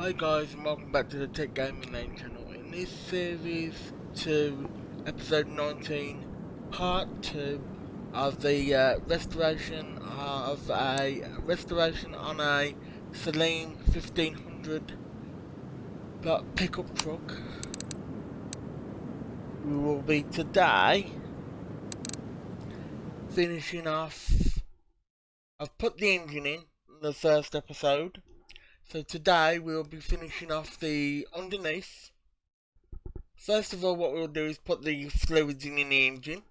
Hi guys, and welcome back to the Techgaminglanechannel. In this series 2, episode 19, part 2 of the restoration on a Salem 1500 pickup truck. We will be today finishing off. I've put the engine in the first episode. So today we'll be finishing off the underneath. First of all, what we'll do is put the fluids in the engine.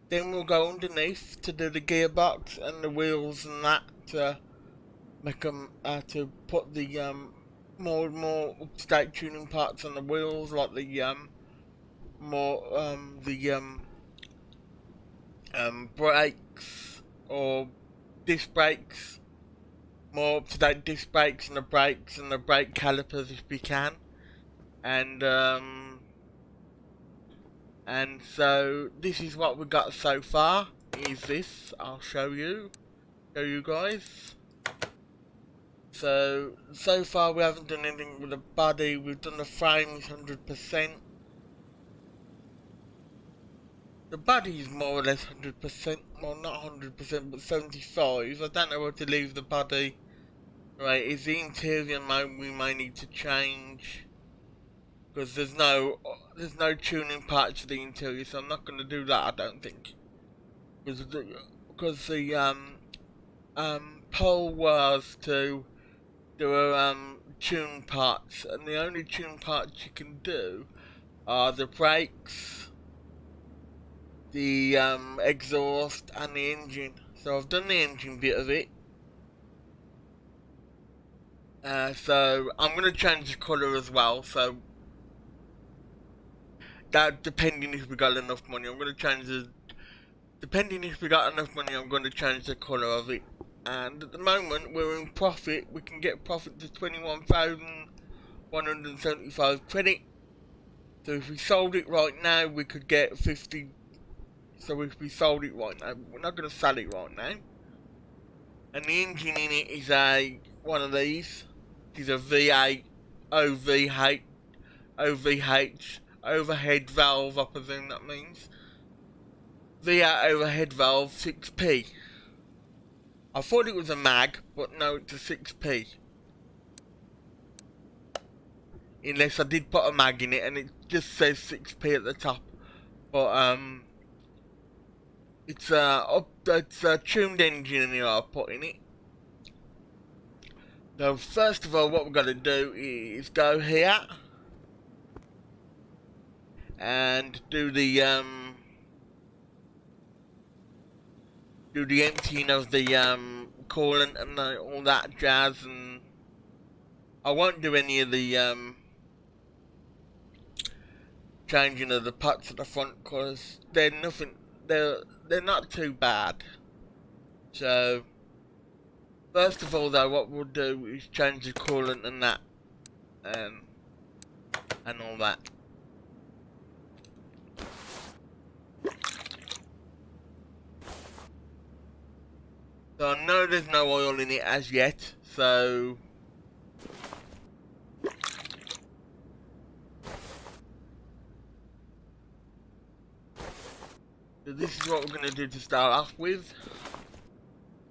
Then we'll go underneath to do the gearbox and the wheels and that to make them to put the more up-to-date tuning parts on the wheels, like the brakes or disc brakes. More up-to-date disc brakes and the brake calipers if we can, and so this is what we got so far. Is this? I'll show you guys. So far we haven't done anything with the body. We've done the frame is 100%. The body is more or less 100%. Well, not 100%, but 75. I don't know where to leave the body. Right, is the interior mode we may need to change, because there's no tuning parts to the interior, so I'm not going to do that. I don't think, because the poll was to do tune parts, and the only tune parts you can do are the brakes, the exhaust, and the engine. So I've done the engine bit of it. So I'm going to change the colour as well, so that depending if we got enough money, I'm going to change the colour of it. And at the moment we're in profit. We can get profit to 21,175 credit. So if we sold it right now we could get 50. So if we sold it right now, we're not going to sell it right now. And the engine in it is one of these. It's a V8 OVH overhead valve, I presume that means. V8 overhead valve 6P. I thought it was a mag, but no, it's a 6P. Unless I did put a mag in it and it just says 6P at the top. But it's a tuned engine in here I put in it. So first of all, what we're going to do is go here and do the emptying of the coolant and all that jazz, and I won't do any of the changing of the pots at the front because they're not too bad. So first of all though, what we'll do is change the coolant and that, and all that. So I know there's no oil in it as yet, so this is what we're going to do to start off with.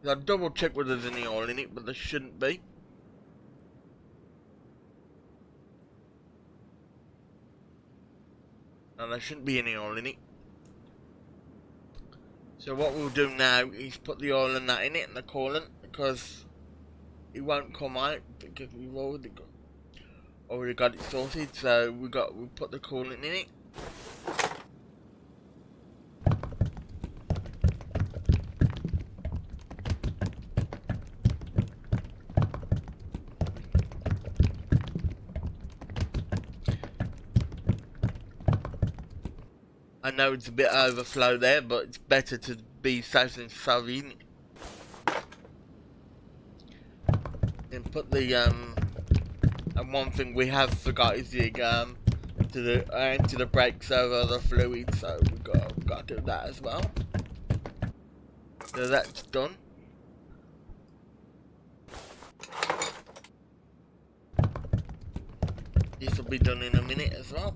I'll double check whether there's any oil in it, but there shouldn't be. And there shouldn't be any oil in it. So what we'll do now is put the oil and that in it and the coolant, because it won't come out because we've already got it sorted. So we put the coolant in it. I know it's a bit overflow there, but it's better to be safe than sorry, isn't it? Then put the and one thing we have forgot is the empty the brakes over the fluid, so we got to do that as well. So that's done. be done in a minute as well.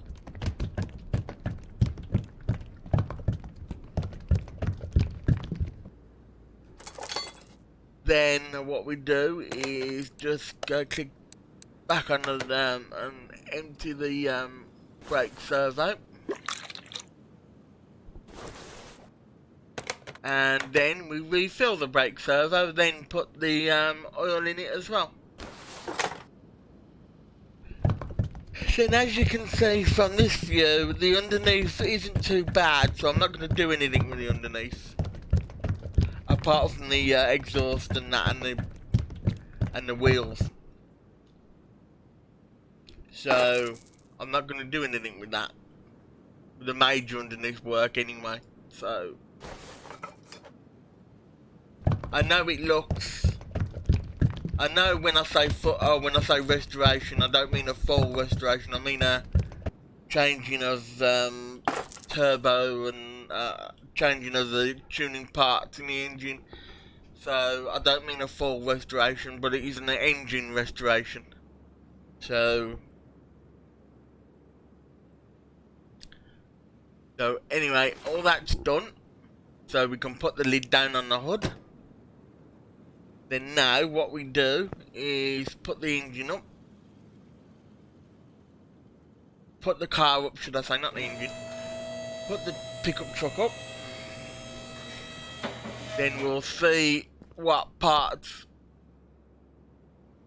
Then what we do is just go click back on the and empty the brake servo, and then we refill the brake servo, then put the oil in it as well. So as you can see from this view, the underneath isn't too bad, so I'm not going to do anything with the underneath, apart from the exhaust and that, and the wheels. So I'm not going to do anything with that, with the major underneath work anyway. So I know it looks, I know when I say when I say restoration, I don't mean a full restoration. I mean a changing of turbo and changing of the tuning parts in the engine. So I don't mean a full restoration, but it is an engine restoration. So anyway, all that's done. So we can put the lid down on the hood. Then now what we do is put the engine up. Put the car up, should I say, not the engine. Put the pickup truck up. Then we'll see what parts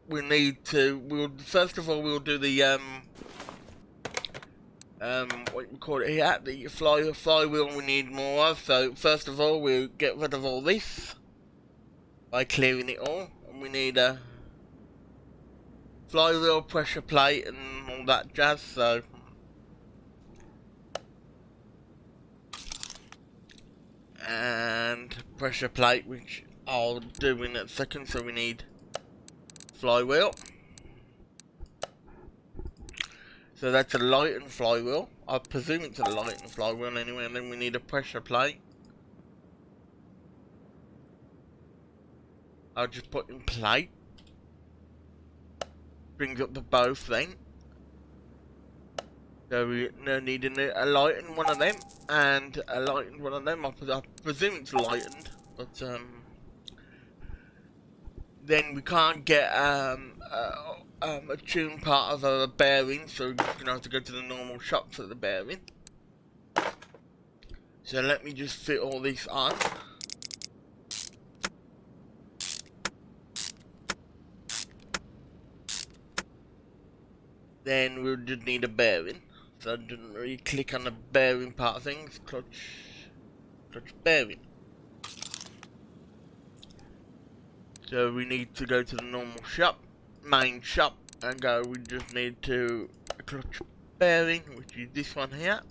we need to. First of all, we'll do the what we call it here, the flywheel we need more of. So first of all, we'll get rid of all this by clearing it all, and we need a flywheel, pressure plate and all that jazz. So and pressure plate, which I'll do in a second. So we need flywheel. So that's a lightened flywheel. I presume it's a lightened flywheel anyway, and then we need a pressure plate. I'll just put in plate. Brings up the both then. So we need a lightened one of them, and a lightened one of them. I presume it's lightened, but then we can't get a tune part of a bearing, so we're just gonna have to go to the normal shop for the bearing. So let me just fit all this on. Then we'll just need a bearing. So I didn't really click on the bearing part of things. Clutch bearing. So we need to go to the normal shop, main shop, and go. We just need to a clutch bearing, which is this one here.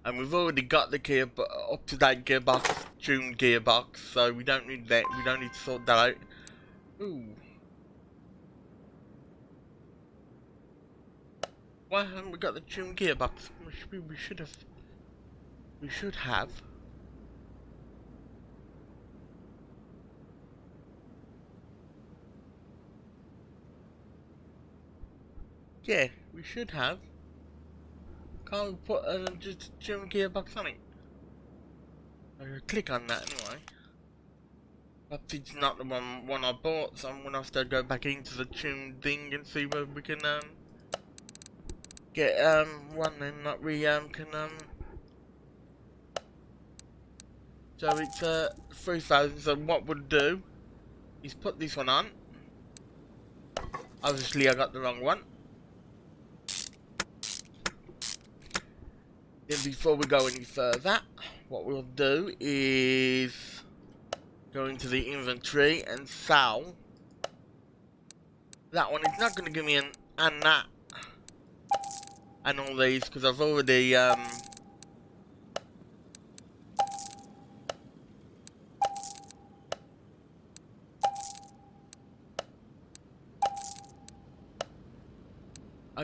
And we've already got the up-to-date gearbox, tuned gearbox, so we don't need that. We don't need to sort that out. Ooh. Why haven't we got the tuned gearbox? We should have. We should have. Yeah, we should have. Can't we put just a tuned gearbox on it? I'll click on that anyway. Perhaps it's not the one I bought, so I'm gonna have to go back into the tuned thing and see whether we can get one and that we can so it's 3000. So what we'll do is put this one on. Obviously I got the wrong one. Then before we go any further, what we'll do is go into the inventory and sell that one. It's not going to give me an and that and all these because I've already I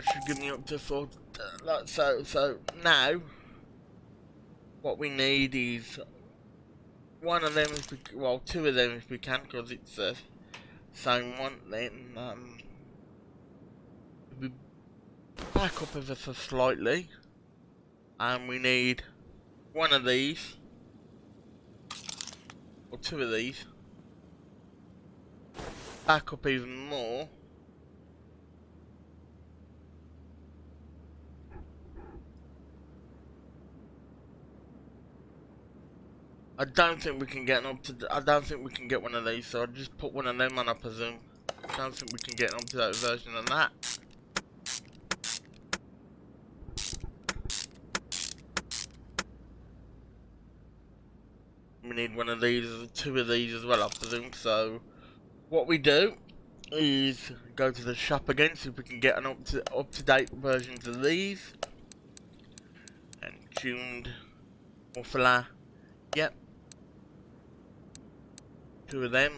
should give me up to 4. So now what we need is one of them, if we, well, 2 of them if we can, because it's same one, then we back up ever so slightly, and we need one of these, or two of these, back up even more. I don't think we can get up to. I don't think we can get one of these, so I'll just put one of them on, I presume. I don't think we can get up to that version of that. We need one of these, two of these as well, I presume. So, what we do is go to the shop again, see if we can get an up to date versions of these. And tuned muffler. Yep. Two of them.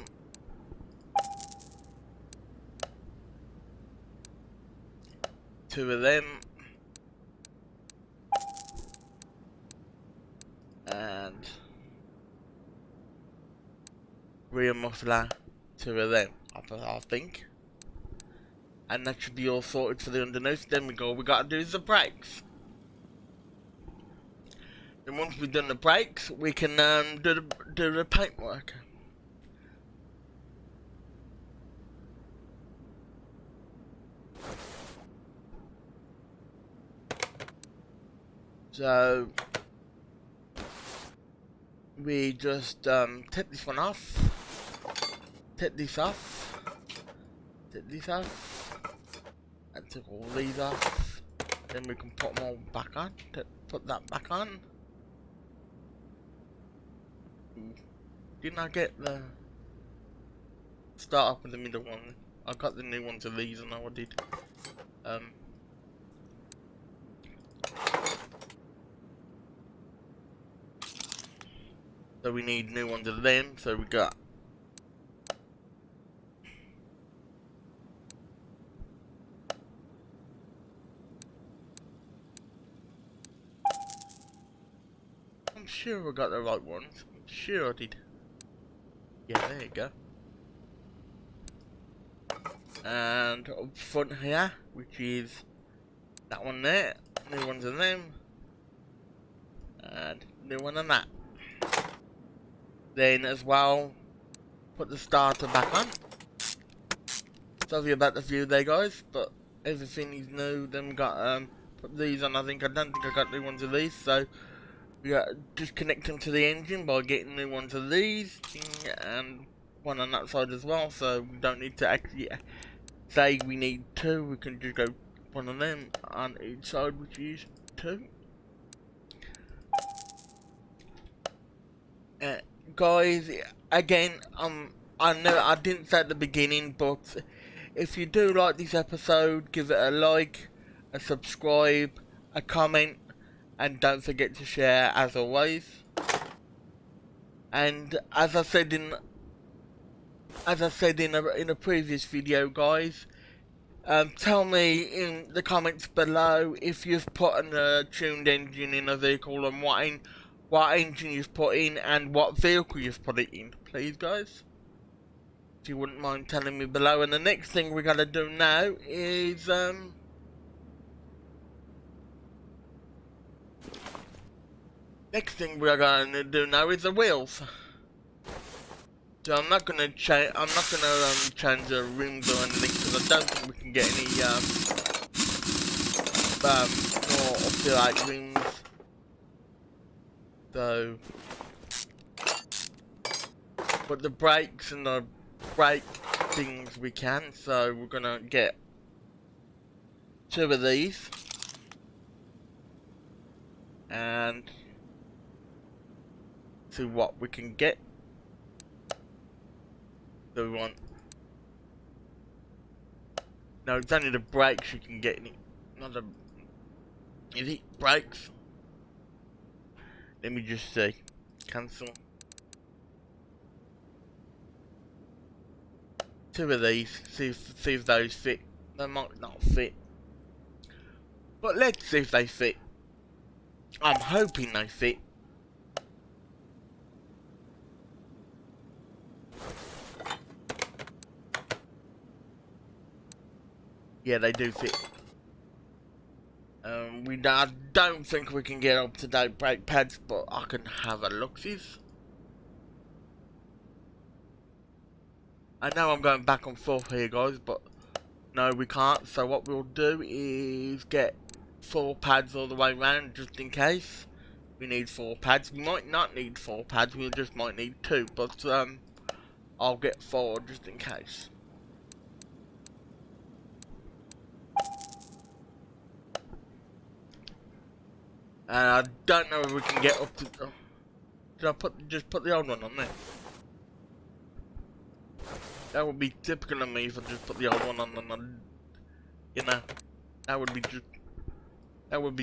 Two of them. And rear muffler. Two of them, I think. And that should be all sorted for the underneath. Then we gotta do the brakes. And once we've done the brakes, we can do the paintwork. So we just take this one off, take this off, take this off, and take all these off. Then we can put them all back on. Put that back on. Didn't I get the start up with the middle one? I got the new ones of these, and I did. So we need new ones of them. So we got. I'm sure I got the right ones. I'm sure I did. Yeah, there you go. And up front here, which is that one there, new ones of them, and new one on that. Then as well, put the starter back on. Sorry about the view there, guys, but everything is new. Then we got put these on. I don't think I got new ones of these, so we got to disconnect them to the engine by getting new ones of these, and one on that side as well. So we don't need to actually say we need two. We can just go one of them on each side, which is two. Guys, again, I know I didn't say at the beginning, but if you do like this episode, give it a like, a subscribe, a comment, and don't forget to share as always. And as I said in a previous video, guys, tell me in the comments below if you've put a tuned engine in a vehicle, and what engine you've put in and what vehicle you've put it in, please, guys. If you wouldn't mind telling me below. And the next thing we're gonna do now is the wheels. So I'm not gonna change the rims or anything, because I don't think we can get any more up-to-date rims. So, but the brakes and the brake things we can. So we're gonna get two of these, and see what we can get. So we want. No, it's only the brakes you can get in it, not the. Is it brakes? Let me just see. Cancel. Two of these. See if those fit. They might not fit, but let's see if they fit. I'm hoping they fit. Yeah, they do fit. I don't think we can get up-to-date brake pads, but I can have a look-sies. I know I'm going back and forth here, guys, but no, we can't. So what we'll do is get 4 pads all the way around, just in case. We need 4 pads. We might not need 4 pads, we just might need 2, but I'll get 4 just in case. And I don't know if we can get up to... Oh, did I just put the old one on there? That would be typical of me if I just put the old one on and you know, that would be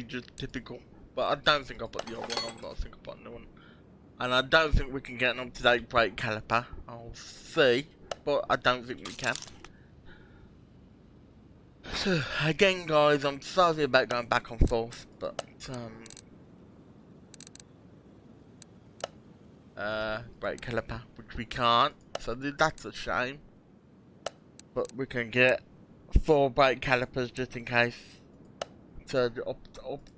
just typical. But I don't think I put the old one on, but I think I put a new one. And I don't think we can get an up-to-date brake caliper. I'll see, but I don't think we can. So, again guys, I'm sorry about going back and forth, but brake caliper, which we can't, so that's a shame. But we can get 4 brake calipers just in case to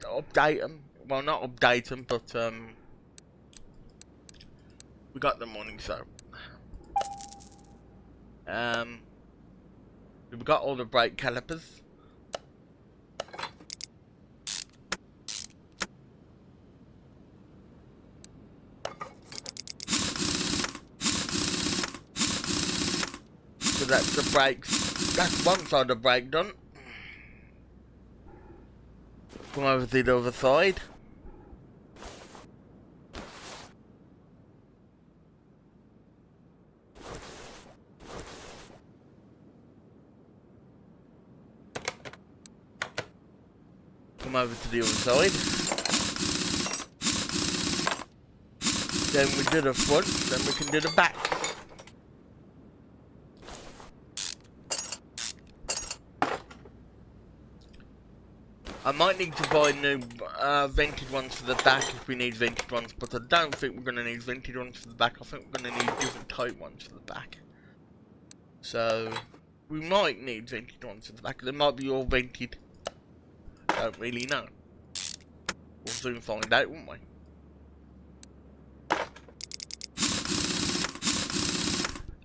update them. Well, not update them, but we got the money, so we've got all the brake calipers. So that's the brakes. That's one side of the brake done. Come over to the other side. Come over to the other side. Then we do the front, then we can do the back. I might need to buy new vented ones for the back if we need vented ones, but I don't think we're going to need vented ones for the back. I think we're going to need different type ones for the back. So, we might need vented ones for the back. They might be all vented. I don't really know. We'll soon find out, won't we?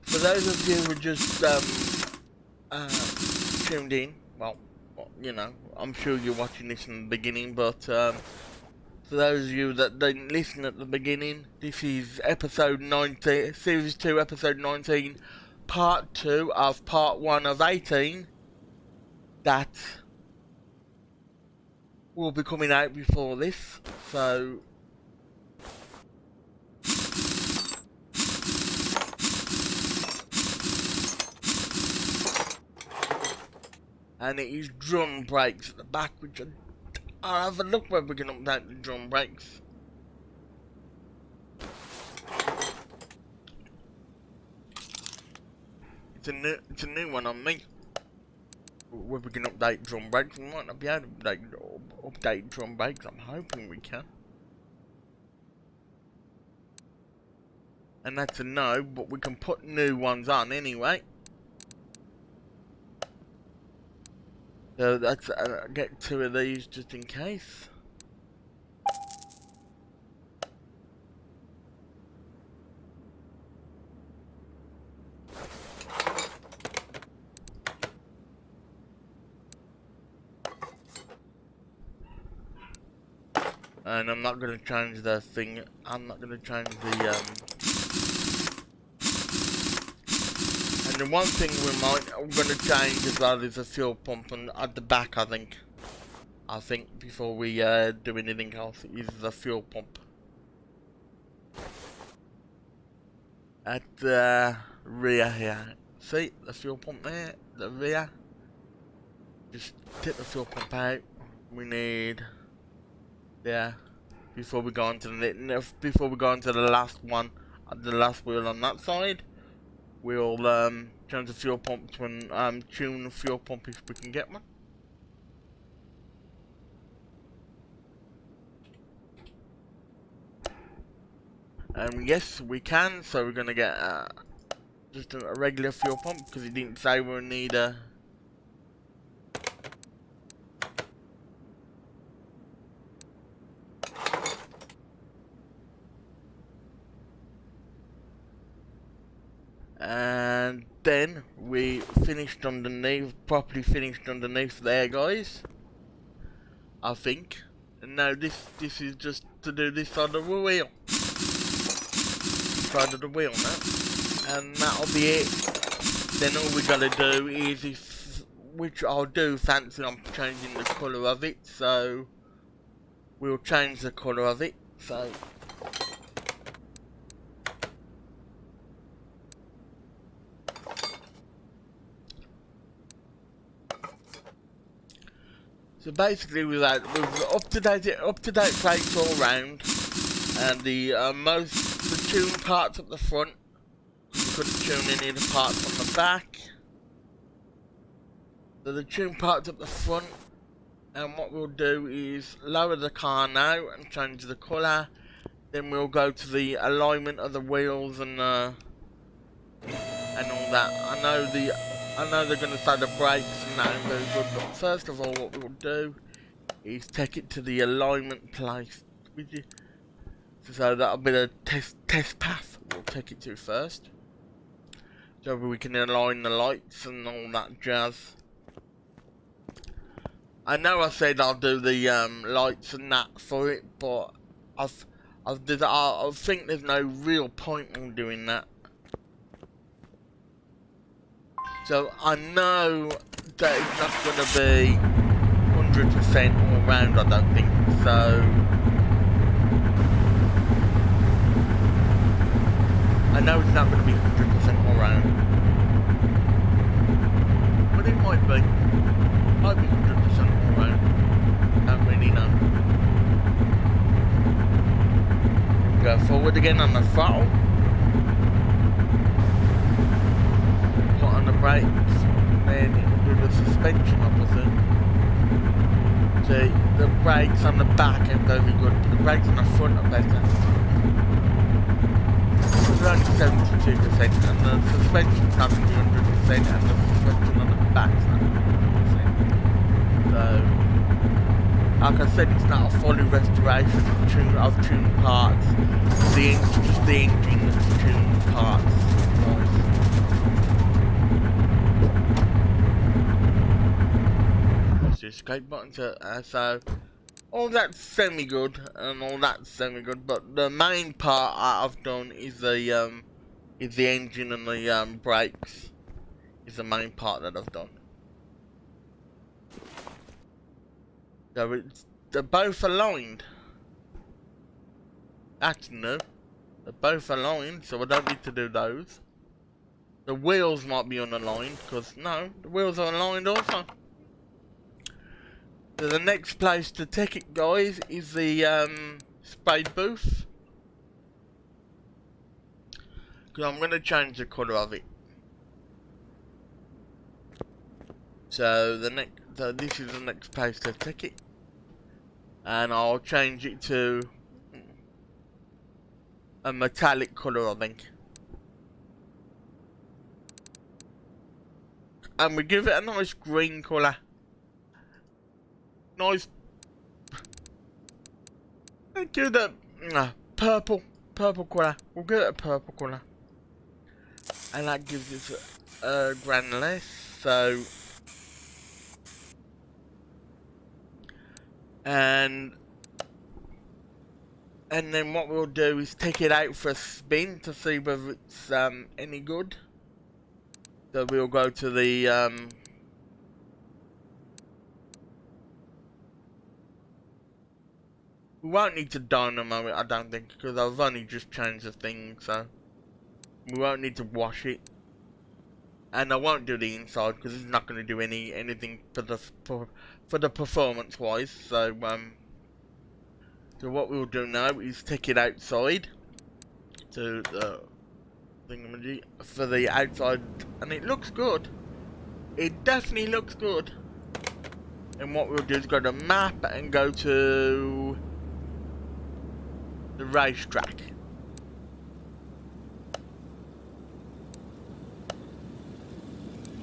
For those of you who just tuned in, well, you know, I'm sure you're watching this in the beginning, but for those of you that didn't listen at the beginning, this is episode 19, series 2, episode 19, part 2 of part 1 of 18 that will be coming out before this, so and it is drum brakes at the back, which I'll have a look where we can update the drum brakes. It's a new one on me. Where we can update drum brakes, we might not be able to update drum brakes. I'm hoping we can. And that's a no, but we can put new ones on anyway. So that's get 2 of these just in case. And I'm not going to change the thing. I'm not going to change the and the one thing we're going to change as well is the fuel pump and at the back. I think before we do anything else is the fuel pump at the rear here. See the fuel pump there, the rear. Just take the fuel pump out. We need before we go on to the last one, the last wheel on that side. We'll change the fuel pump to tune the fuel pump if we can get one. Yes, we can. So we're gonna get just a regular fuel pump because it didn't say we'll need a And then we finished underneath, properly finished underneath there, guys. I think. And now this is just to do this side of the wheel. Side of the wheel now. And that'll be it. Then all we gotta do is, which I'll do, fancy I'm changing the colour of it, so we'll change the colour of it. So basically, with up to date plates all round, and the tuned parts at the front. You couldn't tune any of the parts on the back. So the tuned parts at the front, and what we'll do is lower the car now and change the colour. Then we'll go to the alignment of the wheels and all that. I know they're going to say the brakes and that ain't very good, but first of all, what we'll do is take it to the alignment place. So that'll be the test path we'll take it to first. So we can align the lights and all that jazz. I know I said I'll do the lights and that for it, but I think there's no real point in doing that. So I know that it's not going to be 100% all round, I don't think so. I know it's not going to be 100% all round, but it might be. Might be 100% all round. Don't really know. Go forward again on the throttle. Put on the brakes, and then it'll do the suspension opposite. See, the brakes on the back ain't very good, but the brakes on the front are better. They're only 72%, and the suspension's not 100%, and the suspension on the back's not 100%. So, like I said, it's not a fully restoration of tuned parts. The engine is tuned parts. What's the escape button? So, all that's semi-good, and all that's semi-good, but the main part I've done is the engine and the brakes. Is the main part that I've done. So they're both aligned. That's new. They're both aligned, so I don't need to do those. The wheels might be unaligned, because no, the wheels are aligned also. So the next place to take it, guys, is the spray booth. Because I'm going to change the colour of it. So this is the next place to take it. And I'll change it to a metallic colour, I think. And we give it a nice green colour. Nice. Let's do the purple colour. We'll give it a purple colour. And that gives us a grand less, so. And then what we'll do is take it out for a spin to see whether it's any good. So we'll go to the we won't need to dynamo it, I don't think, because I've only just changed the thing, so we won't need to wash it. And I won't do the inside because it's not going to do anything for the performance wise. So so what we'll do now is take it outside to the thingamajig for the outside, and it looks good. It definitely looks good. And what we'll do is go to map and go to the racetrack.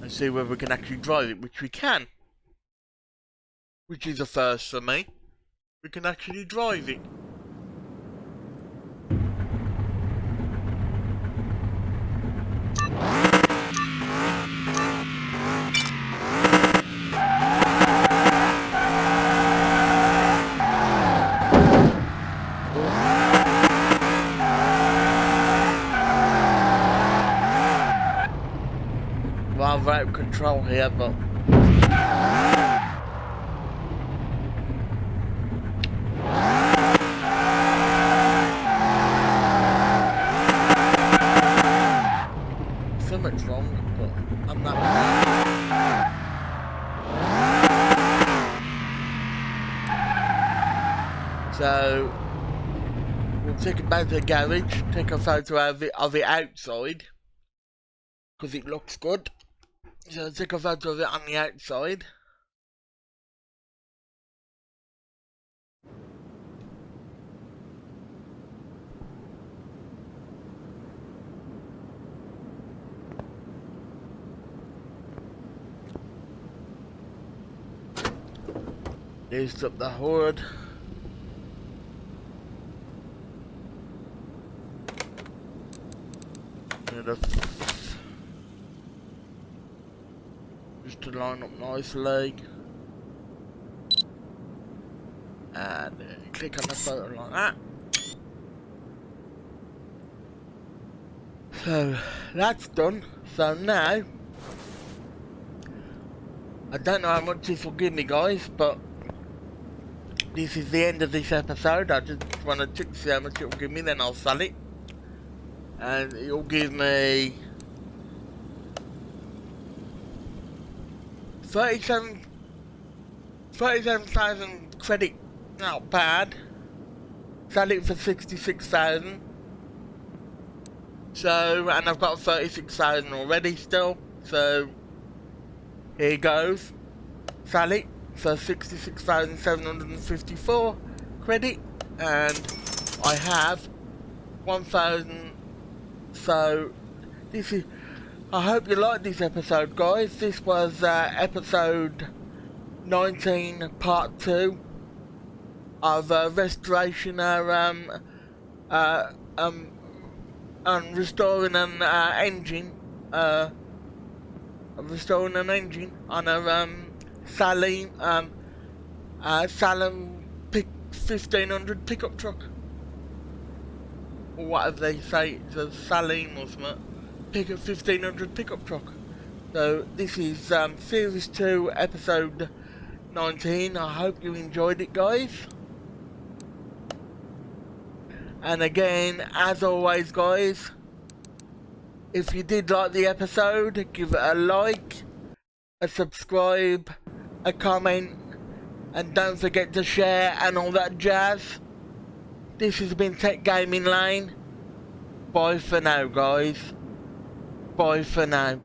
And see whether we can actually drive it, which we can. Which is a first for me. We can actually drive it. rather out of control here, but so much wrong, but I'm not. So we'll take it back to the garage, take a photo of it outside, because it looks good. So take a photo of it on the outside. Lift up the hood. Just to line up nicely. And click on the photo like that. So that's done. So now, I don't know how much this will give me, guys, but this is the end of this episode. I just want to check to see how much it will give me, then I'll sell it. And it will give me 37,000 credit. Not bad. Sell it for 66,000. So, and I've got 36,000 already still. So, here goes. Sell it for 66,754 credit. And I have 1,000. So, this is. I hope you liked this episode, guys. This was episode 19, part 2 of restoration and restoring an engine. Restoring an engine on a Salem 1500 pickup truck. Or whatever they say, it's a Salem or something. Pickup 1500 pickup truck. So this is series 2, episode 19. I hope you enjoyed it, guys. And again, as always, guys, if you did like the episode, give it a like, a subscribe, a comment, and don't forget to share and all that jazz. This has been Tech Gaming Lane. Bye for now, guys. Bye for now.